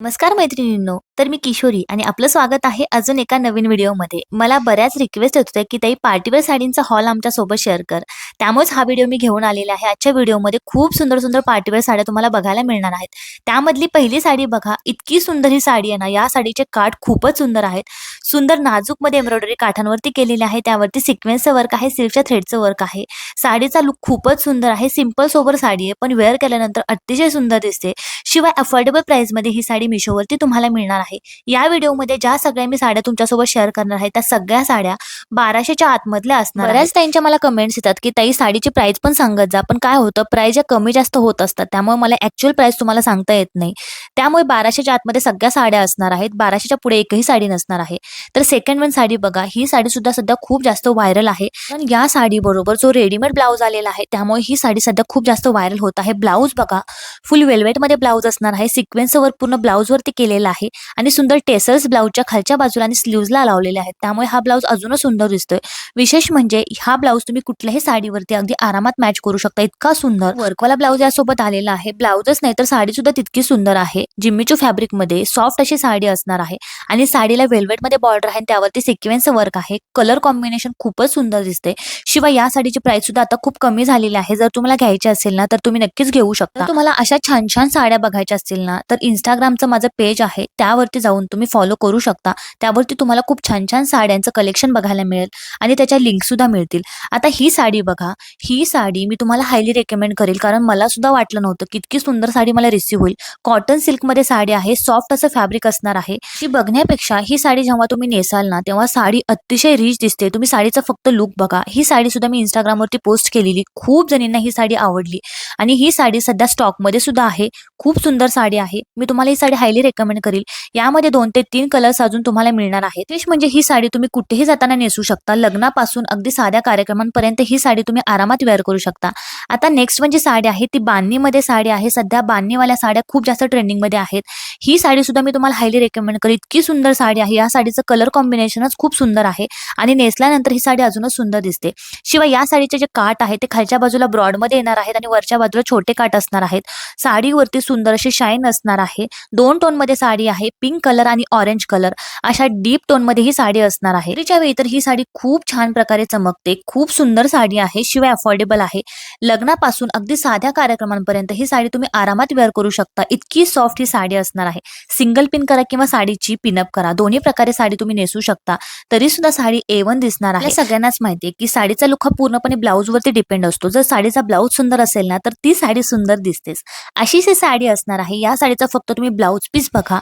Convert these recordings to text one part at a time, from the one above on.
नमस्कार मैत्रिणींनो, तर मी किशोरी आणि आपलं स्वागत आहे अजून एका नवीन व्हिडिओमध्ये. मला बऱ्याच रिक्वेस्ट येत होत्या की ताई पार्टीवेअर साडींचा हॉल आमच्या सोबत शेअर कर. त्यामुळेच हा व्हिडिओ मी घेऊन आलेला आहे. आजच्या व्हिडिओमध्ये खूप सुंदर सुंदर पार्टीवेअर साड्या तुम्हाला बघायला मिळणार आहेत. त्यामधली पहिली साडी बघा, इतकी सुंदर ही साडी आहे ना. या साडीचे काठ खूपच सुंदर आहेत. सुंदर नाजूकमध्ये एम्ब्रॉयडरी काठांवरती केलेली आहे. त्यावरती सिक्वेन्सचं वर्क आहे, सिल्कच्या थ्रेडचं वर्क आहे. साडीचा लुक खूपच सुंदर आहे. सिंपल सोबर साडी आहे, पण वेअर केल्यानंतर अतिशय सुंदर दिसते. शिवाय अफोर्डेबल प्राइसमध्ये ही साडी मिशोवरती तुम्हाला मिळणार आहे. या व्हिडिओमध्ये ज्या सगळ्या मी साड्या तुमच्यासोबत शेअर करणार आहे त्या सगळ्या साड्या 1200च्या आतमधल्या असणार. बऱ्याच ताईंच्या मला कमेंट्स येतात की ताई साडीची प्राइस पण सांगत जा, पण काय होतं प्राइस ज्या कमी जास्त होत असतात त्यामुळे मला ॲक्च्युअल प्राइस तुम्हाला सांगता येत नाही. त्यामुळे 1200च्या आतमध्ये सगळ्या साड्या असणार आहेत. 1200च्या पुढे एकही साडी नसणार आहे. तर सेकंड वन साडी बघा, ही साडी सुद्धा सध्या खूप जास्त व्हायरल आहे. पण या साडी बरोबर जो रेडीमेड ब्लाउज आलेला आहे त्यामुळे ही साडी सध्या खूप जास्त व्हायरल होत आहे. ब्लाउज बघा, फुल वेल्वेटमध्ये ब्लाउज असणार आहे. सिक्वेन्सचं वर्क पूर्ण ब्लाउजवरती केलेलं आहे आणि सुंदर टेसल्स ब्लाउजच्या खालच्या बाजूला आणि स्लीव्हजला लावलेले आहेत. त्यामुळे हा ब्लाउज अजूनच सुंदर दिसतोय. विशेष म्हणजे हा ब्लाउज तुम्ही कुठल्याही साडीवरती अगदी आरामात मॅच करू शकता. इतका सुंदर वर्कवाला ब्लाउज यासोबत आलेला आहे. ब्लाउजच नाही तर साडी सुद्धा तितकी सुंदर आहे. जिम्मीचू फॅब्रिकमध्ये सॉफ्ट अशी साडी असणार आहे आणि साडीला वेल्वेटमध्ये बॉर्डर आहे. त्यावरती सिक्वेन्सचं वर्क आहे. कलर कॉम्बिनेशन खूपच सुंदर दिसते. शिवाय या साडीची प्राइस सुद्धा आता खूप कमी झालेली आहे. जर तुम्हाला घ्यायची असेल ना तर तुम्ही नक्कीच घेऊ शकता. तुम्हाला अशा छान छान साड्या बघायच्या असतील ना तर इंस्टाग्रामचं माझं पेज आहे, त्यावरती जाऊन तुम्ही फॉलो करू शकता. त्यावरती तुम्हाला खूप छान छान साड्यांचं कलेक्शन बघायला मिळेल आणि त्याच्या लिंक सुद्धा मिळतील. आता ही साडी बघा, ही साडी मी तुम्हाला हायली रेकमेंड करेल, कारण मला सुद्धा वाटलं नव्हतं की इतकी सुंदर साडी मला रिसीव्ह होईल. कॉटन सिल्कमध्ये साडी आहे. सॉफ्ट असं फॅब्रिक असणार आहे. ती बघण्यापेक्षा ही साडी जेव्हा तुम्ही नेसाल ना तेव्हा साडी अतिशय रिच दिसते. तुम्ही साडीचा फक्त लुक बघा. ही साडी सुद्धा मी इंस्टाग्रामवरती पोस्ट केलेली. खूप जणींना ही साडी आवडली आणि ही साडी सध्या स्टॉकमध्ये सुद्धा आहे. खूप सुंदर साडी आहे. मी तुम्हाला ही साडी हायली रेकमेंड करेल. यामध्ये 2 ते 3 कलर्स अजून तुम्हाला मिळणार आहेत. विशेष म्हणजे ही साडी तुम्ही कुठेही जाताना नेसू शकता. लग्नापासून अगदी साध्या कार्यक्रमांपर्यंत ही साडी तुम्ही आरामात वेअर करू शकता. आता नेक्स्ट म्हणजे साडी आहे ती बांधणीमध्ये साडी आहे. सध्या बांधणीवाल्या साड्या खूप जास्त ट्रेंडिंगमध्ये आहेत. ही साडी सुद्धा मी तुम्हाला हायली रेकमेंड करेल. इतकी सुंदर साडी आहे. या साडीचं कलर कॉम्बिनेशनच खूप सुंदर आहे आणि नेसल्यानंतर ही साडी अजूनच सुंदर दिसते. शिवाय या साडीचे जे काठ आहे ते खालच्या बाजूला ब्रॉडमध्ये येणार आहेत आणि वरच्या बाजूला छोटे काठ असणार आहेत. साडीवरती सुंदर अशी शाईन असणार आहे. 2 टोनमध्ये साडी आहे. पिंक कलर आणि ऑरेंज कलर अशा डीप टोनमध्ये ही साडी असणार आहे. तिच्या वेळी तर ही साडी खूप छान प्रकारे चमकते. खूप सुंदर साडी आहे. शिवाय अफोर्डेबल आहे. लग्नापासून अगदी साध्या कार्यक्रमांपर्यंत ही साडी तुम्ही आरामात वेअर करू शकता. इतकी सॉफ्ट ही साडी असणार आहे. सिंगल पिन करा किंवा साडीची पिनअप करा, दोन्ही प्रकारे साडी तुम्ही नेसू शकता. तरी सुद्धा साडी A1 दिसणार आहे. सगळ्यांनाच माहिती आहे की साडीचा लुक हा पूर्णपणे ब्लाउजवरती डिपेंड असतो. जर साडीचा ब्लाउज सुंदर असेल ना तर ती साडी सुंदर दिसतेच. अशीच ही साडी असणार आहे. या साडीचा फक्त तुम्ही ब्लाउज पीस बघा.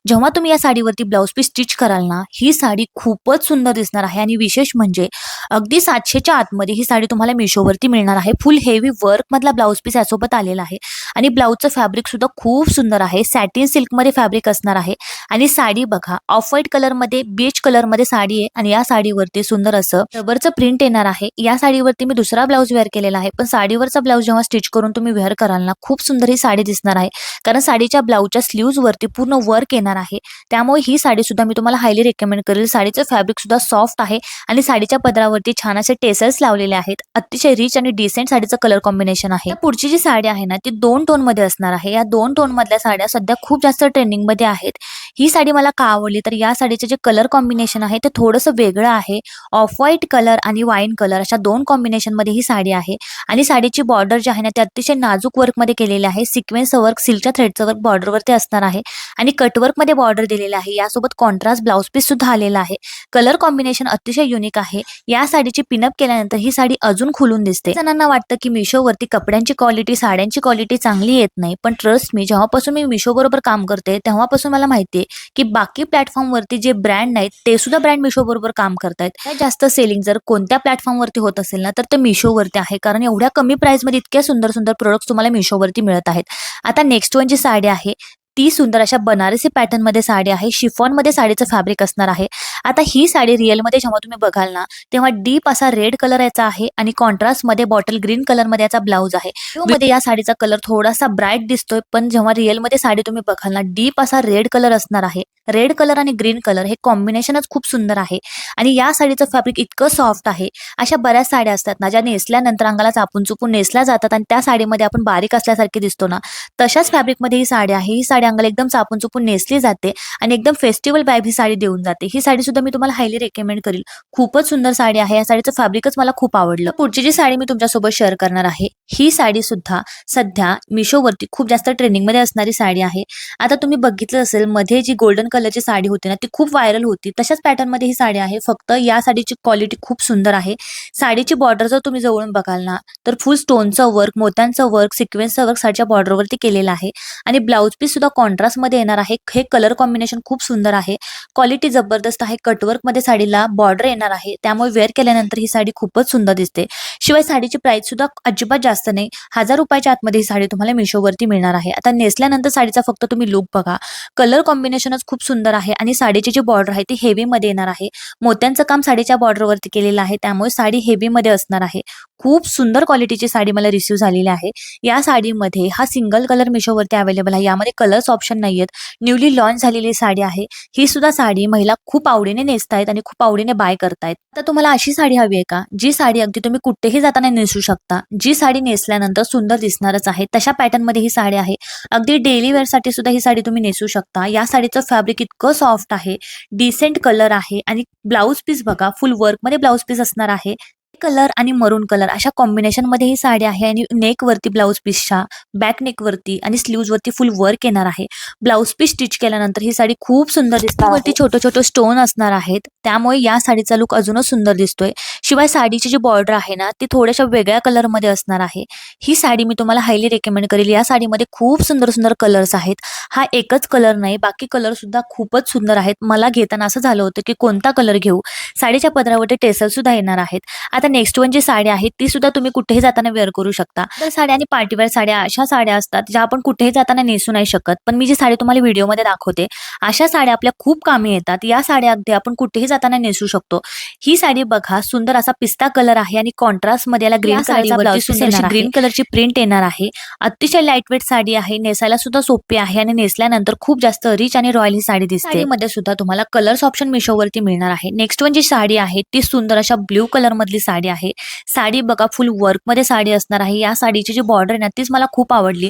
जेव्हा तुम्ही या साडीवरती ब्लाउज पीस स्टिच कराल ना ही साडी खूपच सुंदर दिसणार आहे आणि विशेष म्हणजे अगदी 700च्या आतमध्ये ही साडी तुम्हाला मिशोवरती मिळणार आहे. फुल हेवी वर्क मधला ब्लाउज पीस यासोबत आलेला आहे आणि ब्लाउजचं फॅब्रिक सुद्धा खूप सुंदर आहे. सॅटिन सिल्कमध्ये फॅब्रिक असणार आहे आणि साडी बघा, ऑफ व्हाईट कलरमध्ये बीच कलरमध्ये साडी आहे आणि या साडीवरती सुंदर असं रबरचं प्रिंट येणार आहे. या साडीवरती मी दुसरा ब्लाउज वेअर केलेला आहे, पण साडीवरचा ब्लाउज जेव्हा स्टिच करून तुम्ही वेअर कराल ना खूप सुंदर ही साडी दिसणार आहे, कारण साडीच्या ब्लाउजच्या स्लीव्ज वरती पूर्ण वर्क येणार आहे. त्यामुळे ही साडी सुद्धा मी तुम्हाला हायली रेकमेंड करेल. साडीचं फॅब्रिक सुद्धा सॉफ्ट आहे आणि साडीच्या पदरावरती छान असे टेसल्स लावलेले आहेत. अतिशय रिच आणि डिसेंट साडीचं कलर कॉम्बिनेशन आहे. पुढची जी साडी आहे ना ती 2 टोन मध्ये असणार आहे. या 2 टोन मधल्या साड्या सध्या खूप जास्त ट्रेंडिंग मध्ये आहेत. ही साडी मला का आवडली तर या साडीचे जे कलर कॉम्बिनेशन आहे ते थोडंसं वेगळं आहे. ऑफ व्हाईट कलर आणि वाईन कलर अशा 2 कॉम्बिनेशन मध्ये ही साडी आहे आणि साडीची बॉर्डर जी आहे ना ती अतिशय नाजूक वर्क मध्ये केलेली आहे. सिक्वेन्सचं वर्क, सिल्कच्या थ्रेडचं वर्क बॉर्डरवरती असणार आहे आणि कटवर्क मध्ये बॉर्डर दिलेला आहे. यासोबत कॉन्ट्रास्ट ब्लाउज पीस सुद्धा आलेला आहे. कलर कॉम्बिनेशन अतिशय युनिक आहे. या साडीची पिनअप केल्यानंतर ही साडी अजून खुलून दिसते. जणांना वाटतं की मिशोवरती कपड्यांची क्वालिटी, साड्यांची क्वालिटी चांगली येत नाही, पण ट्रस्ट मी, जेव्हापासून मी मिशो बरोबर काम करते तेव्हापासून मला माहिती आहे की बाकी प्लॅटफॉर्मवरती जे ब्रँड नाहीत ते सुद्धा ब्रँड मिशो बरोबर काम करतायत. जास्त सेलिंग जर कोणत्या प्लॅटफॉर्मवरती होत असेल ना तर ते मिशोवरती आहे, कारण एवढ्या कमी प्राइसमध्ये इतक्या सुंदर सुंदर प्रोडक्ट्स तुम्हाला मिशोवरती मिळत आहेत. आता नेक्स्ट वन जी साडी आहे ती सुंदर अशा बनारसी पॅटर्न मध्ये साडी आहे. शिफॉन मध्ये साडीचं फॅब्रिक असणार आहे आता ही साडी रिअलमध्ये जेव्हा तुम्ही बघाल ना, तेव्हा डीप असा रेड कलर याचा आहे आणि कॉन्ट्रास्टमध्ये बॉटल ग्रीन कलरमध्ये याचा ब्लाउज आहे. व्हिडिओमध्ये या साडीचा कलर थोडासा ब्राईट दिसतोय, पण जेव्हा रिअलमध्ये साडी तुम्ही बघाल ना, डीप असा रेड कलर असणार आहे. रेड कलर आणि ग्रीन कलर हे कॉम्बिनेशनच खूप सुंदर आहे आणि या साडीचं फॅब्रिक इतकं सॉफ्ट आहे. अशा बऱ्याच साड्या असतात ना, ज्या नेसल्यानंतर अंगाला चापून चुपून नेसल्या जातात आणि त्या साडीमध्ये आपण बारीक असल्यासारखे दिसतो ना, तशाच फॅब्रिकमध्ये ही साडी आहे. ही साडी अंगाला एकदम चापून चुपून नेसली जाते आणि एकदम फेस्टिवल वाइब ही साडी देऊन जाते. ही साडी सुद्धा मी तुम्हाला हायली रेकमेंड करेल. खूपच सुंदर साडी आहे. या साडीचं फॅब्रिकच मला खूप आवडलं. पुढची जी साडी मी तुमच्यासोबत शेअर करणार आहे, ही साडी सुद्धा सध्या मिशोवरती खूप जास्त ट्रेंडिंगमध्ये असणारी साडी आहे. आता तुम्ही बघितलं असेल, मध्ये जी गोल्डन कलरची साडी होती ना, ती खूप व्हायरल होती. तशाच पॅटर्नमध्ये ही साडी आहे. फक्त या साडीची क्वालिटी खूप सुंदर आहे. साडीची बॉर्डर जर तुम्ही जवळून बघाल ना, तर फुल स्टोनचं वर्क, मोत्यांचं वर्क, सिक्वेन्सचं वर्क साडीच्या बॉर्डरवरती केलेलं आहे आणि ब्लाउज पीस सुद्धा कॉन्ट्रास्टमध्ये येणार आहे. हे कलर कॉम्बिनेशन खूप सुंदर आहे. क्वालिटी जबरदस्त आहे. कटवर्कमध्ये साडीला बॉर्डर येणार आहे. त्यामुळे वेअर केल्यानंतर ही साडी खूपच सुंदर दिसते. शिवाय साडीची प्राइस सुद्धा अजिबात जास्त नाही. ₹1000 आतमध्ये ही साडी तुम्हाला मिशोवरती मिळणार आहे. आता नेसल्यानंतर साडीचा फक्त तुम्ही लुक बघा. कलर कॉम्बिनेशनच खूप सुंदर आहे आणि साडीची जी बॉर्डर आहे ती हेवीमध्ये येणार आहे. मोत्यांचं काम साडीच्या बॉर्डरवरती केलेलं आहे. त्यामुळे साडी हेवीमध्ये असणार आहे. खूप सुंदर क्वालिटीची साडी मला रिसीव्ह झालेली आहे. या साडीमध्ये हा सिंगल कलर मिशोवरती अवेलेबल आहे. यामध्ये कलर्स ऑप्शन नाहीयेत. न्यूली लॉन्च झालेली साडी आहे. ही सुद्धा साडी महिला खूप आवडीने नेसतायत आणि खूप आवडीने बाय करतायत. तर तुम्हाला अशी साडी हवी आहे का, जी साडी अगदी तुम्ही कुठेही जाताना नेसू शकता, जी साडी नेसल्यानंतर सुंदर दिसणारच आहे, तशा पॅटर्नमध्ये ही साडी आहे. अगदी डेली वेअरसाठी सुद्धा ही साडी तुम्ही नेसू शकता. या साडीचं फॅब्रिक इतकं सॉफ्ट आहे, डिसेंट कलर आहे आणि ब्लाउज पीस बघा, फुल वर्कमध्ये ब्लाउज पीस असणार आहे. कलर आणि मरून कलर अशा कॉम्बिनेशन मध्ये ही साडी आहे आणि नेक वरती ब्लाउज पीसच्या बॅक नेक वरती आणि स्लीव्ज वरती फुल वर्क येणार आहे. ब्लाउज पीस स्टिच केल्यानंतर ही साडी खूप सुंदर दिसते. वरती छोटे छोटे स्टोन असणार आहेत, त्यामुळे या साडीचा लुक अजूनच सुंदर दिसतोय. शिवाय साडीची जी बॉर्डर आहे ना, ती थोड्याशा वेगळ्या कलर मध्ये असणार आहे. ही साडी मी तुम्हाला हायली रेकमेंड करेल. या साडीमध्ये खूप सुंदर सुंदर कलर्स आहेत. हा एकच कलर नाही, बाकी कलर सुद्धा खूपच सुंदर आहेत. मला घेताना असं झालं होतं की कोणता कलर घेऊ. साडीच्या पदरावरती टेसल सुद्धा येणार आहेत. आता नेक्स्ट वन जी साडी आहे ती सुद्धा तुम्ही कुठेही जाताना वेअर करू शकता. तर साड्या आणि पार्टीवेअर साड्या अशा साड्या असतात ज्या आपण कुठेही जाताना नेसू नाही शकत, पण मी जी साडी तुम्हाला व्हिडिओमध्ये दाखवते अशा साड्या आपल्या खूप कामी येतात. या साड्या अगदी आपण कुठेही जाताना नेसू शकतो. ही साडी बघा, सुंदर असा पिस्ता कलर आहे आणि कॉन्ट्रास्ट मध्ये याला ग्रीन कलरची ग्रीन कलरची प्रिंट येणार आहे. अतिशय लाईट वेट साडी आहे, नेसायला सुद्धा सोपी आहे आणि नेसल्यानंतर खूप जास्त रिच आणि रॉयल ही साडी दिसते. साडीमध्ये सुद्धा तुम्हाला कलर्स ऑप्शन मिशोवरती मिळणार आहे. नेक्स्ट वन जी साडी आहे ती सुंदर अशा ब्ल्यू कलर मधली साडी आहे. साडी बघा, फुल वर्क मध्ये साडी असणार आहे. या साडीची जी बॉर्डर आहे ना, तीच मला खूप आवडली.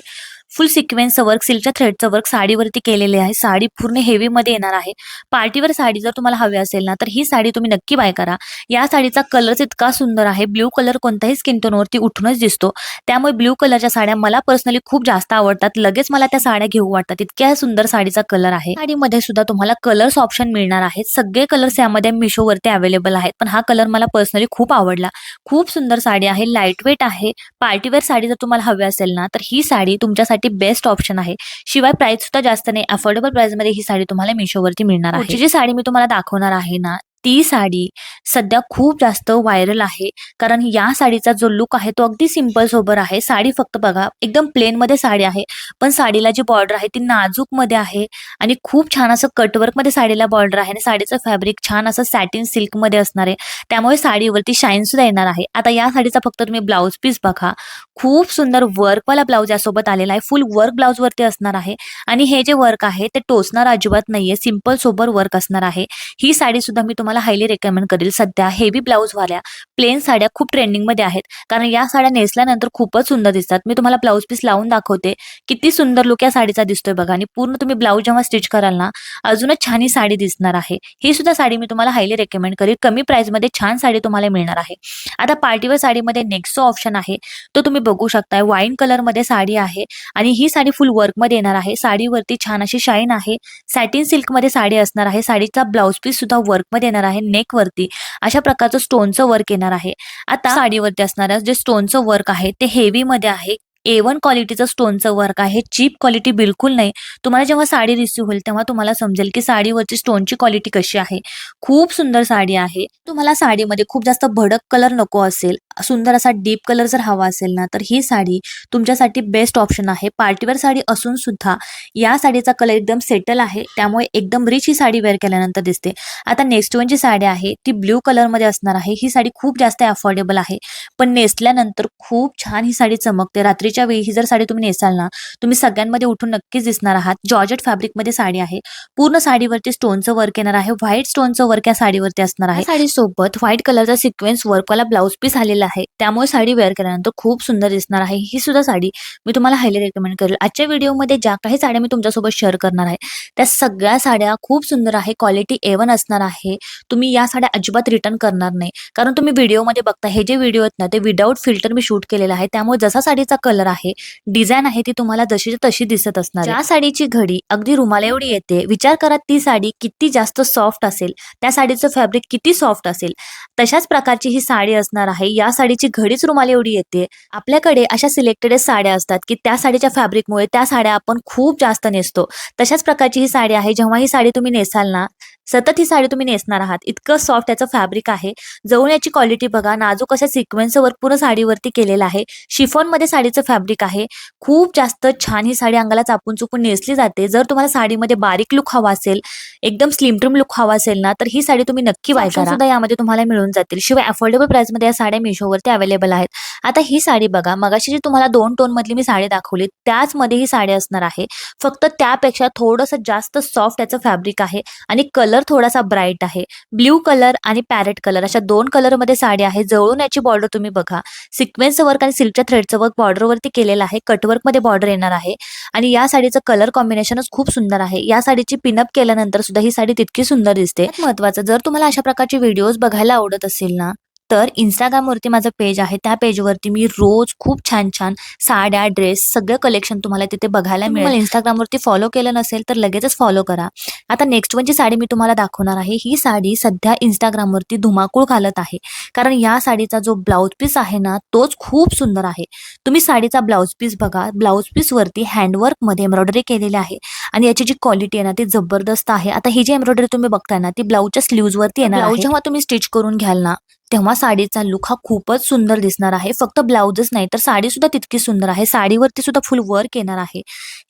फुल सिक्वेन्सचं वर्क, सिल्कच्या थ्रेडचं वर्क साडीवरती केलेले आहे. साडी पूर्ण हेवी मध्ये येणार आहे. पार्टीवर साडी जर तुम्हाला हवी असेल ना, तर ही साडी तुम्ही नक्की बाय करा. या साडीचा कलरच इतका सुंदर आहे. ब्ल्यू कलर कोणत्याही स्किन टोनवरती उठूनच दिसतो. त्यामुळे ब्ल्यू कलरच्या साड्या मला पर्सनली खूप जास्त आवडतात. लगेच मला त्या साड्या घेऊ वाटतात, इतक्या सुंदर साडीचा कलर आहे. साडीमध्ये सुद्धा तुम्हाला कलर्स ऑप्शन मिळणार आहेत. सगळे कलर्स यामध्ये मिशोवरती अवेलेबल आहेत, पण हा कलर मला पर्सनली खूप आवडला. खूप सुंदर साडी आहे, लाईट वेट आहे. पार्टीवेअर साडी जर तुम्हाला हवी असेल ना, तर ही साडी तुमच्यासाठी बेस्ट ऑप्शन आहे. शिवाय प्राइस सुद्धा जास्त नाही, अफोर्डेबल प्राइस मध्ये ही साडी तुम्हाला मिशोवरती मिळणार आहे. पुढची जी साडी मी तुम्हाला दाखवणार आहे ना, ती साडी सध्या खूप जास्त व्हायरल आहे. कारण या साडीचा जो लुक आहे तो अगदी सिंपल सोबर आहे. साडी फक्त बघा, एकदम प्लेन मध्ये साडी आहे, पण साडीला जी बॉर्डर आहे ती नाजूक मध्ये आहे आणि खूप छान असं कटवर्क मध्ये साडीला बॉर्डर आहे आणि साडीचं फॅब्रिक छान असं सॅटिन सिल्क मध्ये असणार आहे. त्यामुळे साडीवरती शाईन सुद्धा येणार आहे. आता या साडीचा फक्त तुम्ही ब्लाउज पीस बघा, खूप सुंदर वर्कवाला ब्लाउज यासोबत आलेला आहे. फुल वर्क ब्लाउज वरती असणार आहे आणि हे जे वर्क आहे ते टोचणार अजिबात नाहीये, सिंपल सोबर वर्क असणार आहे. ही साडी सुद्धा मी तुम्हाला हायली रेकमेंड करेल. सध्या हेवी ब्लाउज वाल्या प्लेन साड्या खूप ट्रेंडिंग मध्ये आहेत, कारण या साड्या नेसल्यानंतर खूपच सुंदर दिसतात. मी तुम्हाला ब्लाउज पीस लावून दाखवते, किती सुंदर लुक या साडीचा दिसतोय बघा. आणि पूर्ण तुम्ही ब्लाउज जेव्हा स्टिच कराल ना, अजूनच छान ही साडी दिसणार आहे. ही सुद्धा साडी मी तुम्हाला हायली रेकमेंड करेल. कमी प्राइस मध्ये छान साडी तुम्हाला मिळणार आहे. आता पार्टीवेअर साडीमध्ये नेक्स्ट ऑप्शन आहे तो तुम्ही बघू शकताय. वाईन कलर मध्ये साडी आहे आणि ही साडी फुल वर्क मध्ये येणार आहे. साडीवरती छान अशी शाईन आहे. सॅटिन सिल्क मध्ये साडी असणार आहे. साडीचा ब्लाउज पीस सुद्धा वर्क मध्ये येणार आहे. नेक वरती अशा प्रकारचं स्टोनचं वर्क येणार आहे. आता साडीवरती असणारं जे स्टोनचं वर्क आहे ते हेवी मध्ये आहे. A1 क्वालिटीचं स्टोनचं वर्क आहे, चीप क्वालिटी बिलकुल नाही. तुम्हाला जेव्हा साडी रिसीव्ह होईल तेव्हा तुम्हाला समजेल की साडीवरची स्टोनची क्वालिटी कशी आहे. खूप सुंदर साडी आहे. तुम्हाला साडीमध्ये खूप जास्त भडक कलर नको असेल, सुंदर असा डीप कलर जर हवा असेल ना, तर ही साडी तुमच्यासाठी बेस्ट ऑप्शन आहे. पार्टीवेअर साडी असून सुद्धा या साडीचा कलर एकदम सेटल आहे, त्यामुळे एकदम रिच ही साडी वेअर केल्यानंतर दिसते. आता नेक्स्ट वन जी साडी आहे ती ब्ल्यू कलरमध्ये असणार आहे. ही साडी खूप जास्त अफोर्डेबल आहे, पण नेसल्यानंतर खूप छान ही साडी चमकते. रात्रीच्या वेळी ही जर साडी तुम्ही नेसाल ना, तुम्ही सगळ्यांमध्ये उठून नक्कीच दिसणार आहात. जॉर्जेट फॅब्रिकमध्ये साडी आहे. पूर्ण साडीवरती स्टोनचं वर्क येणार आहे. व्हाईट स्टोनचं वर्क या साडीवरती असणार आहे. साडी सोबत व्हाईट कलरचा सिक्वेन्स वर्कवाला ब्लाउज पीस आलेला आहे, त्यामुळे साडी वेअर केल्यानंतर खूप सुंदर दिसणार आहे. ही सुद्धा साडी मी तुम्हाला हायली रेकमेंड करेल. आजच्या व्हिडिओमध्ये ज्या काही साड्या मी तुमच्यासोबत शेअर करणार आहे त्या सगळ्या साड्या खूप सुंदर आहे. क्वालिटी A1 असणार आहे. तुम्ही या साड्या अजिबात रिटर्न करणार नाही, कारण तुम्ही व्हिडिओमध्ये बघता हे जे व्हिडिओ आहेत ना ते विदाऊट फिल्टर मी शूट केलेला आहे, त्यामुळे जसा साडीचा कलर आहे, डिझाईन आहे ती तुम्हाला जशीची तशी दिसत असणार. ज्या साडीची घडी अगदी रुमाला एवढी येते, विचार करा ती साडी किती जास्त सॉफ्ट असेल, त्या साडीचं फॅब्रिक किती सॉफ्ट असेल. तशाच प्रकारची ही साडी असणार आहे. या साडीची घडीच रुमाला एवढी येते. आपल्याकडे अशा सिलेक्टेड साड्या असतात की त्या साडीच्या फॅब्रिकमुळे त्या साड्या आपण खूप जास्त नेसतो. तशाच प्रकारची ही साडी आहे. जेव्हा ही साडी तुम्ही नेसाल ना, सतत ही साडी तुम्ही नेसणार आहात. इतकं सॉफ्ट याचं फॅब्रिक आहे. जवळ याची क्वालिटी बघा. नाजूक अशा सिक्वेन्स वर्क पूर्ण साडीवरती केलेलं आहे. शिफॉन मध्ये साडीचं फॅब्रिक आहे. खूप जास्त छान ही साडी अंगाला चापून चुपून नेसली जाते. जर तुम्हाला साडीमध्ये बारीक लुक हवा असेल, एकदम स्लिम ट्रिम लुक हवा असेल ना, तर ही साडी तुम्ही नक्की बाय करा. सुद्धा यामध्ये तुम्हाला मिळून जातील. शिवाय अफोर्डेबल प्राइस मध्ये या साड्या मिशोवरती अवेलेबल आहेत. आता ही साडी बघा. मगाशी जी तुम्हाला 2 टोन मधली मी साडी दाखवली त्याच मध्ये ही साडी असणार आहे. फक्त त्यापेक्षा थोडंसं जास्त सॉफ्ट याचं फॅब्रिक आहे आणि कलर थोडासा ब्राईट आहे. ब्ल्यू कलर आणि पॅरेट कलर अशा 2 कलर मध्ये साडी आहे. जवळून याची बॉर्डर तुम्ही बघा. सिक्वेन्स वर्क आणि सिल्कच्या थ्रेडचं वर्क बॉर्डरवरती केलेलं आहे. कटवर्क मध्ये बॉर्डर येणार आहे आणि या साडीचं कलर कॉम्बिनेशनच खूप सुंदर आहे. या साडीची पिनअप केल्यानंतर सुद्धा ही साडी तितकी सुंदर दिसते. महत्वाचं, जर तुम्हाला अशा प्रकारचे व्हिडिओज बघायला आवडत असेल ना, तर इंस्टाग्रामवरती माझं पेज आहे. त्या पेजवरती मी रोज खूप छान छान साड्या, ड्रेस सगळं कलेक्शन तुम्हाला तिथे बघायला मिळेल. इंस्टाग्रामवरती फॉलो केलं नसेल तर लगेचच फॉलो करा. आता नेक्स्ट वन जी साडी मी तुम्हाला दाखवणार आहे, ही साडी सध्या इंस्टाग्रामवरती धुमाकूळ घालत आहे, कारण या साडीचा जो ब्लाउज पीस आहे ना तोच खूप सुंदर आहे. तुम्ही साडीचा ब्लाउज पीस बघा. ब्लाउज पीस वरती हँडवर्क मध्ये एम्ब्रॉयडरी केलेली आहे आणि याची जी क्वालिटी आहे ना ती जबरदस्त आहे. आता ही जी एम्ब्रॉयडरी तुम्ही बघताय ना ती ब्लाउजच्या स्लीव्ज वरती येणार आहे. जेव्हा तुम्ही स्टिच करून घ्याल ना, तेव्हा साडीचा लुक हा खूपच सुंदर दिसणार आहे. फक्त ब्लाउजच नाही तर साडी सुद्धा तितकी सुंदर आहे. साडीवरती सुद्धा फुल वर्क येणार आहे.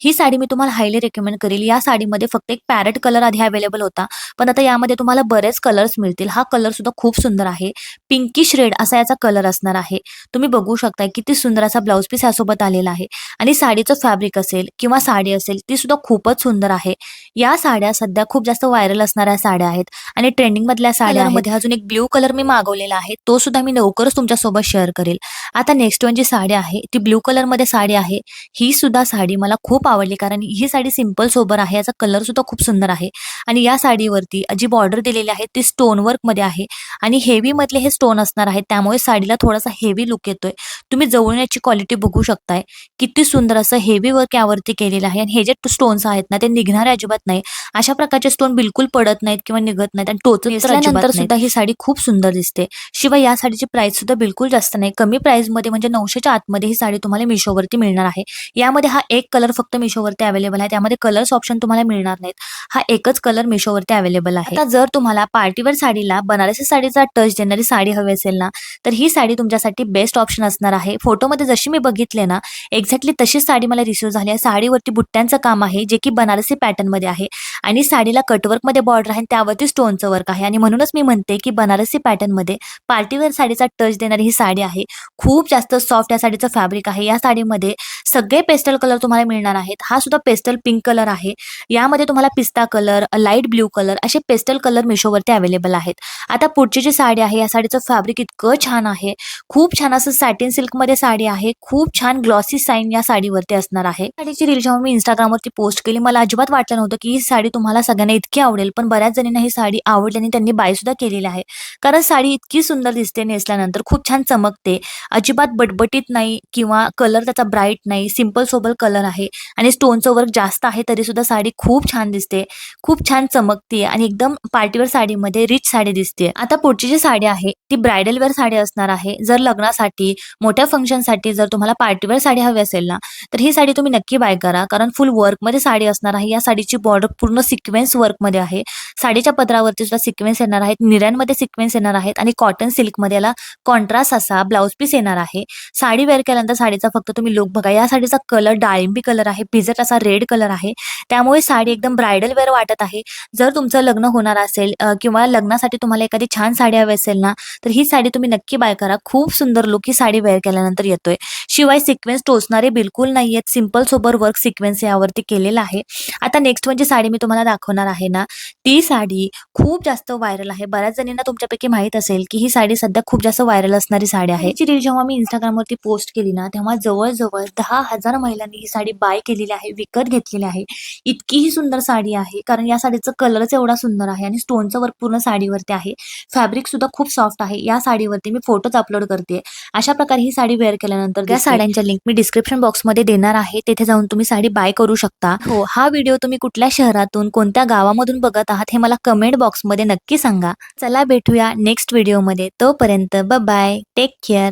ही साडी मी तुम्हाला हायली रेकमेंड करेल. या साडीमध्ये फक्त एक पॅरेट कलर आधी अवेलेबल होता, पण आता यामध्ये तुम्हाला बरेच कलर्स मिळतील. हा कलर सुद्धा खूप सुंदर आहे. पिंकिश रेड असा याचा कलर असणार आहे. तुम्ही बघू शकता किती सुंदर असा ब्लाउज पीस यासोबत आलेला आहे आणि साडीचं फॅब्रिक असेल किंवा साडी असेल ती सुद्धा खूपच सुंदर आहे. या साड्या सध्या खूप जास्त व्हायरल असणाऱ्या साड्या आहेत आणि ट्रेंडिंग मधल्या साड्यांमध्ये अजून एक ब्ल्यू कलर मी मागवलेला आहे, तो सुद्धा मी लवकरच तुमच्या सोबत शेअर करेल. आता नेक्स्ट वन जी साडी आहे ती ब्ल्यू कलर मध्ये साडी आहे. ही सुद्धा साडी मला खूप आवडली, कारण ही साडी सिंपल सोबर आहे. याचा कलर सुद्धा खूप सुंदर आहे आणि या साडीवरती जी बॉर्डर दिलेली आहे ती स्टोन वर्क मध्ये आहे आणि हेवी मधले हे स्टोन असणार आहेत, त्यामुळे साडीला थोडासा हेवी लुक येतोय. तुम्ही जवळून याची क्वालिटी बघू शकताय. किती सुंदर असं हेवी वर्क यावरती केलेलं आहे आणि हे जे स्टोन्स आहेत ना ते निघणारे अजिबात नाही. अशा प्रकारचे स्टोन बिलकुल पडत नाहीत किंवा निघत नाहीत आणि टोचल्यानंतर सुद्धा ही साडी खूप सुंदर दिसते. शिवाय या साडीची प्राइस सुद्धा बिलकुल जास्त नाही. कमी प्राइस मध्ये म्हणजे 900च्या आतमध्ये ही साडी तुम्हाला मिशोवरती मिळणार आहे. यामध्ये हा एक कलर फक्त मिशोवरती अवेलेबल आहे. त्यामध्ये कलर्स ऑप्शन तुम्हाला मिळणार नाहीत. हा एकच कलर मिशोवरती अवेलेबल आहे. आता जर तुम्हाला पार्टीवेअर साडीला बनारसी साडीचा टच देणारी साडी हवी असेल ना, तर ही साडी तुमच्यासाठी बेस्ट ऑप्शन असणार आहे. फोटोमध्ये जशी मी बघितले ना एक्झॅक्टली तशीच साडी मला रिसीव्ह झाली आहे. साडीवरती बुट्ट्यांचं काम आहे जे की बनारसी पॅटर्न मध्ये आहे आणि साडीला कटवर्क मध्ये बॉर्डर आहे, त्यावरती स्टोनचं वर्क आहे आणि म्हणूनच मी म्हणते की बनारसी पॅटर्न मध्ये पार्टीवेअर साडीचा टच देणारी ही साडी आहे. खूप जास्त सॉफ्ट या साडीचं फॅब्रिक आहे. या साडीमध्ये सगळे पेस्टल कलर तुम्हाला मिळणार आहेत. हा सुद्धा पेस्टल पिंक कलर आहे. यामध्ये तुम्हाला पिस्ता कलर, लाईट ब्ल्यू कलर असे पेस्टल कलर मिशोवरती अवेलेबल आहेत. आता पुढची जी साडी आहे या साडीचं फॅब्रिक इतकं छान आहे. खूप छान असं सॅटिन सिल्क मध्ये साडी आहे. खूप छान ग्लॉसी साईन या साडीवरती असणार आहे. साडीची रील जेव्हा मी इंस्टाग्रामवरती पोस्ट केली, मला अजिबात वाटलं नव्हतं की ही साडी साडी तुम्हाला सगळ्यांना इतकी आवडेल, पण बऱ्याच जणींना ही साडी आवडली आणि त्यांनी बाय सुद्धा केलेली आहे. कारण साडी इतकी सुंदर दिसते नेसल्यानंतर, खूप छान चमकते. अजिबात बटबटीत नाही किंवा कलर त्याचा ब्राईट नाही, सिंपल सोबर कलर आहे आणि स्टोनचं वर्क जास्त आहे तरीसुद्धा साडी खूप छान दिसते, खूप छान चमकते आणि एकदम पार्टीवेअर साडीमध्ये रिच साडी दिसते. आता पुढची जी साडी आहे ती ब्रायडल वेअर साडी असणार आहे. जर लग्नासाठी, मोठ्या फंक्शनसाठी जर तुम्हाला पार्टीवेअर साडी हवी असेल ना, तर ही साडी तुम्ही नक्की बाय करा. कारण फुल वर्कमध्ये साडी असणार आहे. या साडीची बॉर्डर पूर्ण सिक्वेन्स वर्कमध्ये आहे. साडीच्या पदरावरती सुद्धा सिक्वेन्स येणार आहेत, निऱ्यांमध्ये सिक्वेन्स येणार आहेत आणि कॉटन सिल्कमध्ये याला कॉन्ट्रास्ट असा ब्लाउज पीस येणार आहे. साडी वेअर केल्यानंतर साडीचा फक्त तुम्ही लुक बघा. या साडीचा कलर डाळिंबी कलर आहे, पिझट असा रेड कलर आहे. त्यामुळे साडी एकदम ब्रायडल वेअर वाटत आहे. जर तुमचं लग्न होणार असेल किंवा लग्नासाठी तुम्हाला एखादी छान साडी हवी असेल ना, तर ही साडी तुम्ही नक्की बाय करा. खूप सुंदर लुक ही साडी वेअर केल्यानंतर येतोय. शिवाय सिक्वेन्स टोचणारे बिलकुल नाहीयेत. सिंपल सोबर वर्क सिक्वेन्स यावरती केलेला आहे. आता नेक्स्ट म्हणजे साडी मी तुम्हाला दाखवणार आहे ना, ती साडी खूप जास्त व्हायरल आहे. बऱ्याच जणींना तुमच्यापैकी माहित असेल की ही साडी सध्या खूप जास्त व्हायरल असणारी साडी आहे. हिची रील जेव्हा मी Instagramवरती पोस्ट केली ना, तेव्हा जवळ-जवळ 10,000 महिलांनी ही साडी बाय केलेली आहे, विकत घेतलेली आहे. इतकी ही सुंदर साडी आहे, कारण या साडीचा कलरच एवढा सुंदर आहे आणि स्टोनचं वर्क पूर्ण साडीवरती आहे. फॅब्रिक सुद्धा खूप सॉफ्ट आहे. या साडीवरती मी फोटोज अपलोड करते. अशा प्रकारे ही साडी वेअर केल्यानंतर त्या साड्यांच्या लिंक मी डिस्क्रिप्शन बॉक्समध्ये देणार आहे. तेथे जाऊन तुम्ही साडी बाय करू शकता. हो, हा व्हिडिओ तुम्ही कुठल्या शहरातून, कोणत्या गावामधून बघत आहात हे मला कमेंट बॉक्समध्ये नक्की सांगा. चला भेटूया नेक्स्ट व्हिडिओमध्ये. तोपर्यंत बाय बाय. Take care.